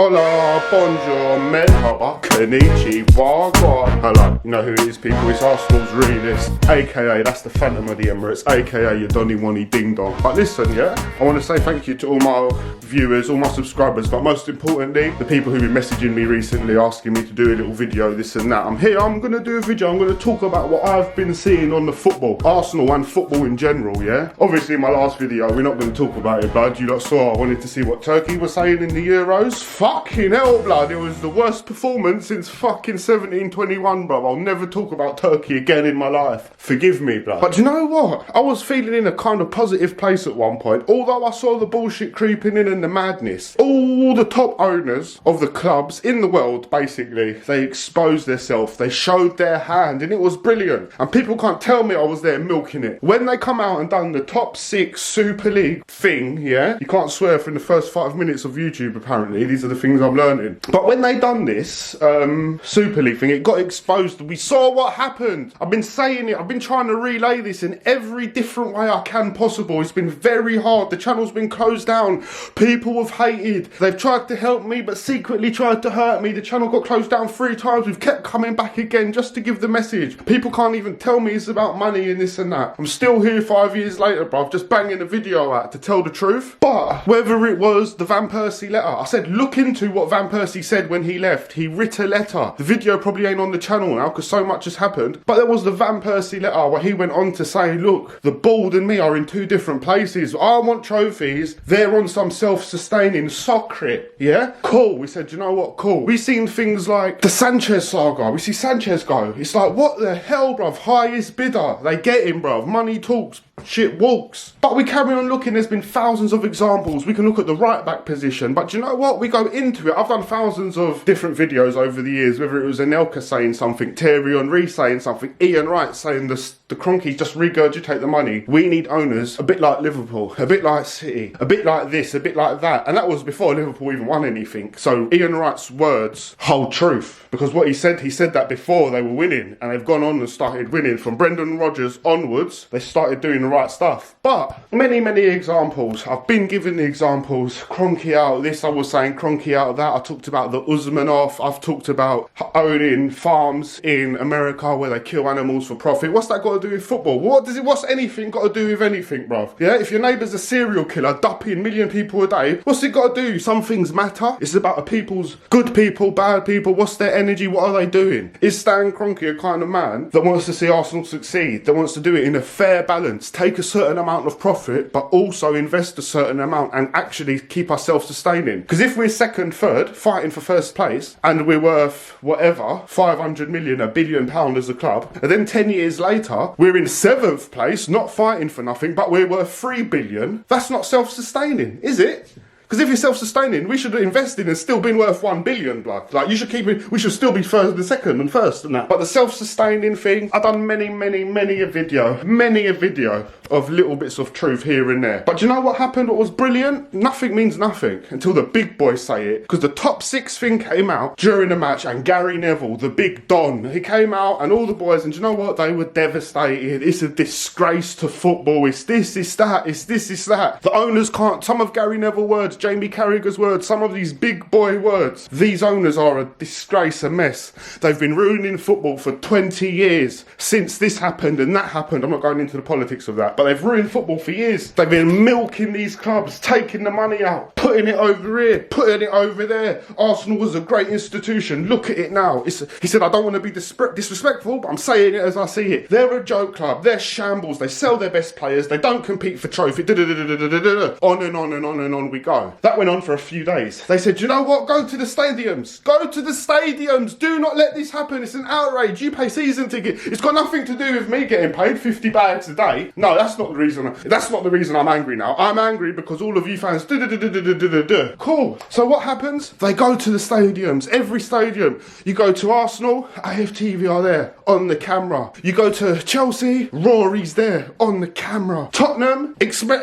Hola, bonjour, merhaba, konnichiwa, God. Hello, you know who it is, people? It's Arsenal's Realist, aka that's the Phantom of the Emirates, aka your Donny Wonny Ding Dong. But listen, yeah, I want to say thank you to all my viewers, all my subscribers, but most importantly, the people who've been messaging me recently asking me to do a little video, this and that. I'm here, I'm going to do a video, I'm going to talk about what I've been seeing on the football, Arsenal and football in general, yeah? Obviously, in my last video, we're not going to talk about it, blood. You lot saw I wanted to see what Turkey was saying in the Euros. Fucking hell, blood, it was the worst performance since fucking 1721, bro. I'll never talk about Turkey again in my life. Forgive me, blood. But you know what? I was feeling in a kind of positive place at one point, although I saw the bullshit creeping in and the madness. All the top owners of the clubs in the world, basically, they exposed themselves, they showed their hand, and it was brilliant. And people can't tell me I was there milking it. When they come out and done the top 6 Super League thing, yeah? You can't swear for the first 5 minutes of YouTube, apparently. These are the things I'm learning. But when they done this Super League thing, it got exposed. We saw what happened. I've been saying it. I've been trying to relay this in every different way I can possible. It's been very hard. The channel's been closed down. People have hated. They've tried to help me, but secretly tried to hurt me. The channel got closed down 3 times. We've kept coming back again just to give the message. People can't even tell me it's about money and this and that. I'm still here 5 years later, bruv, just banging a video out to tell the truth. But whether it was the Van Persie letter, I said look into what Van Persie said when he left. He writ a letter. The video probably ain't on the channel now because so much has happened. But there was the Van Persie letter where he went on to say, look, the bald and me are in 2 different places. I want trophies. They're on some self-sustaining soccer. Yeah? Cool. We said, you know what? Cool. We seen things like the Sanchez saga. We see Sanchez go. It's like, what the hell, bruv? Highest bidder. They get him, bruv. Money talks. Shit walks. But we carry on looking. There's been thousands of examples. We can look at the right back position, but you know what? We go into it. I've done thousands of different videos over the years, whether it was Anelka saying something, Thierry Henry saying something, Ian Wright saying the Cronkies just regurgitate the money. We need owners a bit like Liverpool, a bit like City, a bit like this, a bit like that. And that was before Liverpool even won anything. So Ian Wright's words hold truth, because what he said that before they were winning, and they've gone on and started winning. From Brendan Rodgers onwards, they started doing the right stuff. But many examples. I've been giving the examples. Kroenke out this, I was saying Kroenke out that. I talked about the Usmanov. I've talked about owning farms in America where they kill animals for profit. What's that got to do with football? What's anything got to do with anything, bruv? Yeah, if your neighbour's a serial killer, dumping 1 million people a day, what's it got to do? Some things matter. It's about a people's good people, bad people. What's their energy? What are they doing? Is Stan Kroenke a kind of man that wants to see Arsenal succeed, that wants to do it in a fair balance, take a certain amount of profit, but also invest a certain amount and actually keep ourselves sustaining? Because if we're second, third, fighting for first place, and we're worth whatever, 500 million, £1 billion as a club, and then 10 years later, we're in 7th place, not fighting for nothing, but we're worth 3 billion, that's not self-sustaining, is it? Because if you're self-sustaining, we should have invested and still been worth 1 billion, blood. Like, you should keep it, we should still be first and second and first and that. But the self-sustaining thing, I've done many a video of little bits of truth here and there. But do you know what happened? What was brilliant? Nothing means nothing until the big boys say it. Because the top 6 thing came out during the match, and Gary Neville, the big Don, he came out and all the boys, and do you know what? They were devastated. It's a disgrace to football. It's this, it's that, it's this, it's that. The owners can't, some of Gary Neville's words, Jamie Carragher's words, some of these big boy words. These owners are a disgrace, a mess. They've been ruining football for 20 years since this happened and that happened. I'm not going into the politics of that, but they've ruined football for years. They've been milking these clubs, taking the money out, putting it over here, putting it over there. Arsenal was a great institution. Look at it now. He said, I don't want to be disrespectful, but I'm saying it as I see it. They're a joke club. They're shambles. They sell their best players. They don't compete for trophy. On and on and on and on we go. That went on for a few days. They said, you know what? Go to the stadiums. Go to the stadiums. Do not let this happen. It's an outrage. You pay season ticket. It's got nothing to do with me getting paid 50 bags a day. No, that's not the reason. That's not the reason I'm angry now. I'm angry because all of you fans Cool. So what happens? They go to the stadiums. Every stadium. You go to Arsenal, AFTV are there on the camera. You go to Chelsea, Rory's there on the camera. Tottenham,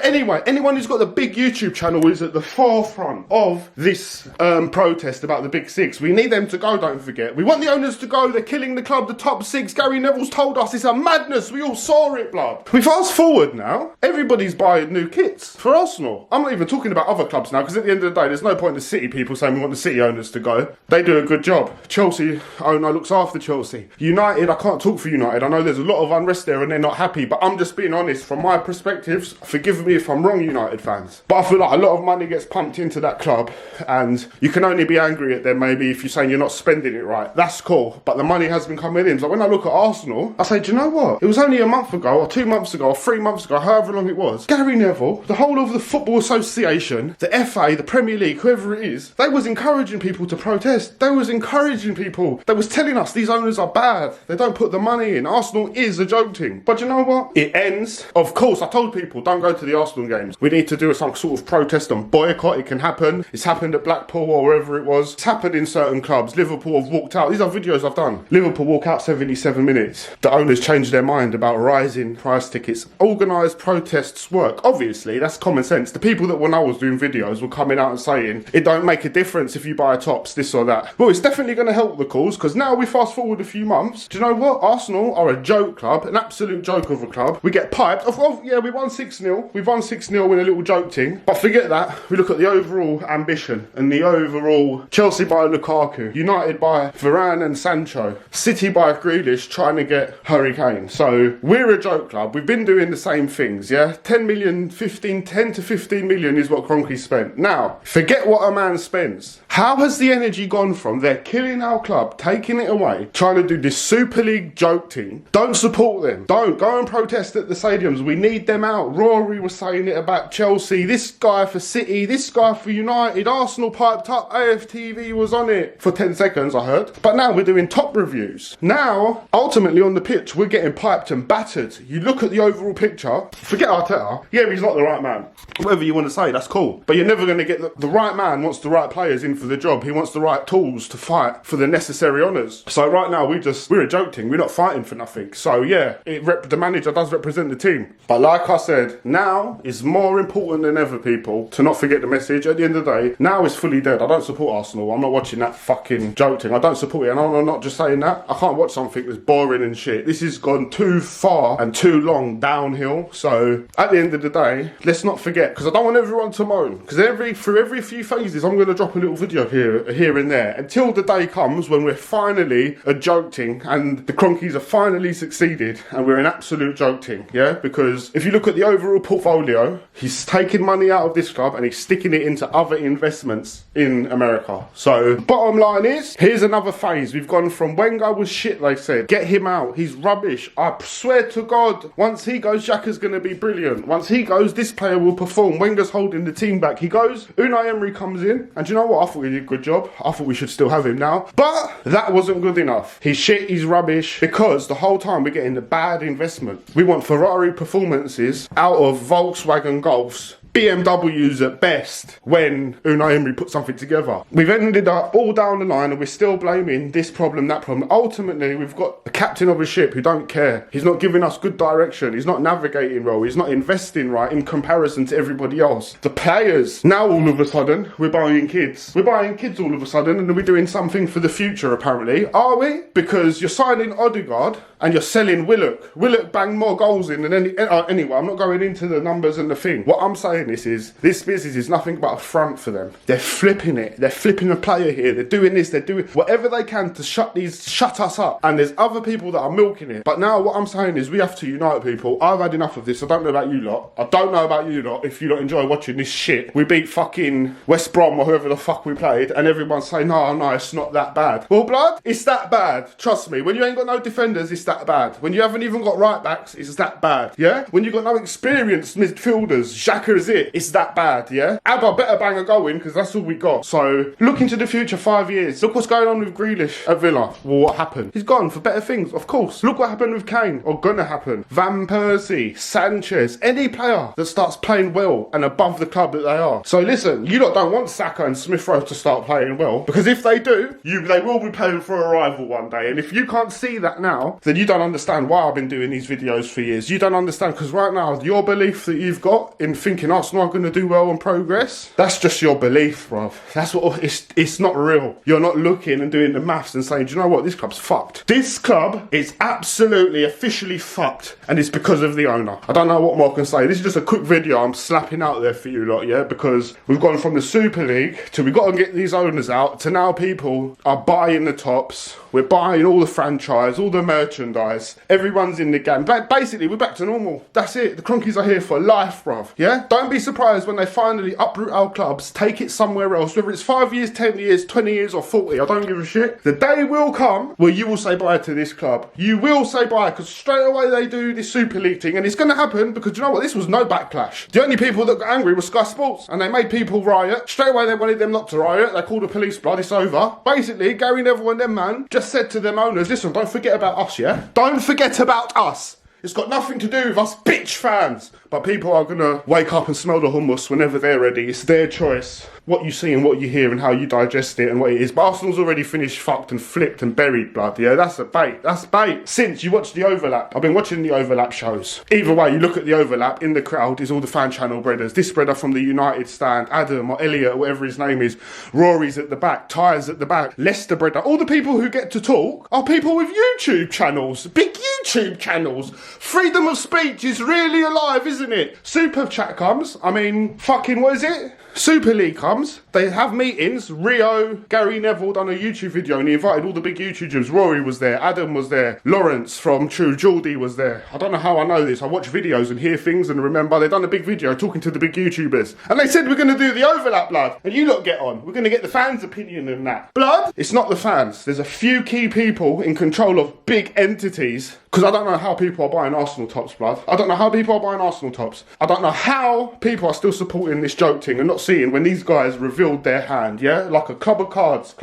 anyway, anyone who's got the big YouTube channel is at the forefront of this protest about the Big Six. We need them to go, don't forget. We want the owners to go. They're killing the club, the top six. Gary Neville's told us it's a madness. We all saw it, blood. We fast forward now. Everybody's buying new kits for Arsenal. I'm not even talking about other clubs now, because at the end of the day, there's no point in the City people saying we want the City owners to go. They do a good job. Chelsea owner looks after Chelsea. United, I can't talk for United. I know there's a lot of unrest there and they're not happy, but I'm just being honest from my perspectives. Forgive me if I'm wrong, United fans. But I feel like a lot of money gets pumped into that club, and you can only be angry at them maybe if you're saying you're not spending it right. That's cool, but the money has been coming in. So when I look at Arsenal, I say, do you know what? It was only a month ago, or 2 months ago, or 3 months ago, however long it was, Gary Neville, the whole of the Football Association, the FA, the Premier League, whoever it is, they was encouraging people to protest. They was encouraging people. They was telling us these owners are bad. They don't put the money in. Arsenal is a joke team. But you know what? It ends. Of course, I told people, don't go to the Arsenal games. We need to do some sort of protest and boycott. It can happen. It's happened at Blackpool or wherever it was. It's happened in certain clubs. Liverpool have walked out. These are videos I've done. Liverpool walk out 77 minutes. The owners changed their mind about rising price tickets. Organised protests work. Obviously, that's common sense. The people that when I was doing videos were coming out and saying, it don't make a difference if you buy a tops, this or that. Well, it's definitely going to help the cause, because now we fast forward a few months. Do you know what? Arsenal are a joke club, an absolute joke of a club. We get piped. Yeah, we won 6-0. We've won 6-0 in a little joke thing. But forget that. We look at the overall ambition and the overall Chelsea by Lukaku, United by Varane and Sancho, City by Grealish trying to get Harry Kane. So we're a joke club. We've been doing the same things, yeah? 10 to 15 million is what Kroenke spent. Now, forget what a man spends. How has the energy gone from they're killing our club, taking it away, trying to do this Super League joke team? Don't support them. Don't. Go and protest at the stadiums. We need them out. Rory was saying it about Chelsea. This guy for City. This guy for United. Arsenal piped up. AFTV was on it for 10 seconds, I heard. But now we're doing top reviews. Now, ultimately on the pitch, we're getting piped and battered. You look at the overall picture. Forget Arteta. Yeah, he's not the right man. Whatever you want to say, that's cool. But you're never going to get the right man wants the right players in for the job. He wants the right tools to fight for the necessary honours. So right now we're a joke team. We're not fighting for nothing. So yeah, the manager does represent the team. But like I said, now is more important than ever, people, to not forget the message. At the end of the day, now is fully dead. I don't support Arsenal. I'm not watching that fucking joke thing. I don't support it. And I'm not just saying that. I can't watch something that's boring and shit. This has gone too far and too long downhill. So at the end of the day, let's not forget, because I don't want everyone to moan. Because through every few phases, I'm going to drop a little video here and there, until the day comes when we're finally a joke team and the Kroenkes have finally succeeded and we're an absolute joke team, yeah? Because if you look at the overall portfolio, he's taking money out of this club and he's sticking it into other investments in America. So bottom line is, here's another phase. We've gone from Wenger was shit, they said, get him out, he's rubbish. I swear to God, once he goes, Xhaka's going to be brilliant. Once he goes, this player will perform. Wenger's holding the team back. He goes, Unai Emery comes in, and do you know what? I thought he did a good job. I thought we should still have him now. But that wasn't good enough. He's shit, he's rubbish, because the whole time we're getting the bad investment. We want Ferrari performances out of Volkswagen Golfs, BMWs at best, when Unai Emery put something together. We've ended up all down the line and we're still blaming this problem, that problem. Ultimately, we've got a captain of a ship who don't care. He's not giving us good direction. He's not navigating well. He's not investing right in comparison to everybody else. The players, now all of a sudden, we're buying kids. We're buying kids all of a sudden, and we're doing something for the future, apparently. Are we? Because you're signing Odegaard and you're selling Willock. Willock banged more goals in than anyway, I'm not going into the numbers and the thing. What I'm saying this business is nothing but a front for them. They're flipping it. They're flipping a player here. They're doing this. They're doing whatever they can to shut us up. And there's other people that are milking it. But now what I'm saying is we have to unite, people. I've had enough of this. I don't know about you lot. I don't know about you lot if you lot enjoy watching this shit. We beat fucking West Brom or whoever the fuck we played, and everyone's saying, no, it's not that bad. Well, blood, it's that bad. Trust me. When you ain't got no defenders, it's that bad. When you haven't even got right backs, it's that bad. Yeah? When you got no experienced midfielders, Xhaka is it. It's that bad, yeah? Abba better bang a go in, because that's all we got. So, look into the future 5 years. Look what's going on with Grealish at Villa. Well, what happened? He's gone for better things, of course. Look what happened with Kane, or gonna happen. Van Persie, Sanchez, any player that starts playing well and above the club that they are. So listen, you lot don't want Saka and Smith Rowe to start playing well, because if they do, they will be playing for a rival one day. And if you can't see that now, then you don't understand why I've been doing these videos for years. You don't understand, because right now, your belief that you've got in thinking Arsenal are going to do well and progress? That's just your belief, bruv. That's what, it's not real. You're not looking and doing the maths and saying, do you know what, this club's fucked. This club is absolutely, officially fucked, and it's because of the owner. I don't know what more I can say. This is just a quick video I'm slapping out there for you lot, yeah, because we've gone from the Super League to we've got to get these owners out to now people are buying the tops. We're buying all the franchise, all the merchandise. Everyone's in the game. But basically, we're back to normal. That's it. The Cronkies are here for life, bruv. Yeah? Don't be surprised when they finally uproot our clubs, take it somewhere else, whether it's 5 years, 10 years, 20 years, or 40. I don't give a shit. The day will come where you will say bye to this club. You will say bye, because straight away they do this Super League thing, and it's going to happen because, you know what? This was no backlash. The only people that got angry were Sky Sports, and they made people riot. Straight away they wanted them not to riot. They called the police, blood, it's over. Basically, Gary Neville and them, man, just said to them owners, listen, don't forget about us, yeah? Don't forget about us. It's got nothing to do with us bitch fans. But people are going to wake up and smell the hummus whenever they're ready. It's their choice. What you see and what you hear and how you digest it and what it is. But Arsenal's already finished fucked and flipped and buried, blood. Yeah, that's a bait. That's bait. Since you watched the overlap. I've been watching the overlap shows. Either way, you look at the overlap, in the crowd is all the fan channel breaders. This breader from the United stand, Adam or Elliot or whatever his name is. Rory's at the back, Ty's at the back, Leicester breader. All the people who get to talk are people with YouTube channels. Big YouTube channels. Freedom of speech is really alive, isn't it? Super chat comes. I mean, fucking, what is it? Super League comes, they have meetings. Rio, Gary Neville done a YouTube video and he invited all the big YouTubers. Rory was there, Adam was there, Lawrence from True Geordie was there. I don't know how I know this. I watch videos and hear things and remember they done a big video talking to the big YouTubers. And they said we're going to do the overlap, blood. And you lot get on. We're going to get the fans' opinion and that. Blood, it's not the fans. There's a few key people in control of big entities. Because I don't know how people are buying Arsenal tops, blood. I don't know how people are buying Arsenal tops. I don't know how people are still supporting this joke thing and not seeing when these guys revealed their hand, yeah? Like a club of cards,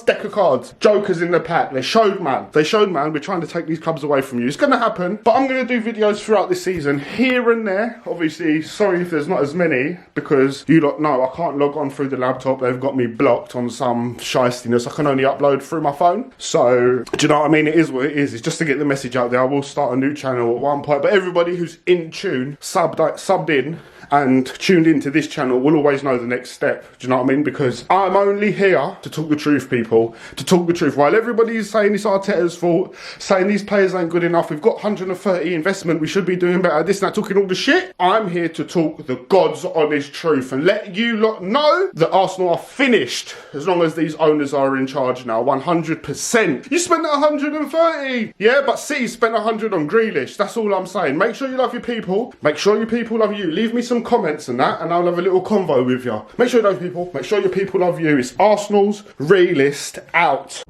deck of cards, jokers in the pack. They showed, man, we're trying to take these clubs away from you. It's going to happen, but I'm going to do videos throughout this season, here and there. Obviously, sorry if there's not as many, because you lot know I can't log on through the laptop. They've got me blocked on some shystiness. I can only upload through my phone. So, do you know what I mean? It is what it is. It's just to get the message out there. I will start a new channel at one point, but everybody who's in tune, subbed in and tuned into this channel will always know the next step. Do you know what I mean? Because I'm only here to talk the truth, people. To talk the truth. While everybody's saying it's Arteta's fault, saying these players ain't good enough, we've got 130 investment, we should be doing better, this and that, talking all the shit. I'm here to talk the God's honest truth and let you lot know that Arsenal are finished as long as these owners are in charge now, 100%. You spent 130, yeah, but City spent 100 on Grealish. That's all I'm saying. Make sure you love your people. Make sure your people love you. Leave me some comments and that, and I'll have a little convo with you. Make sure you love people. Make sure your people love you. It's Arsenal's Realist out.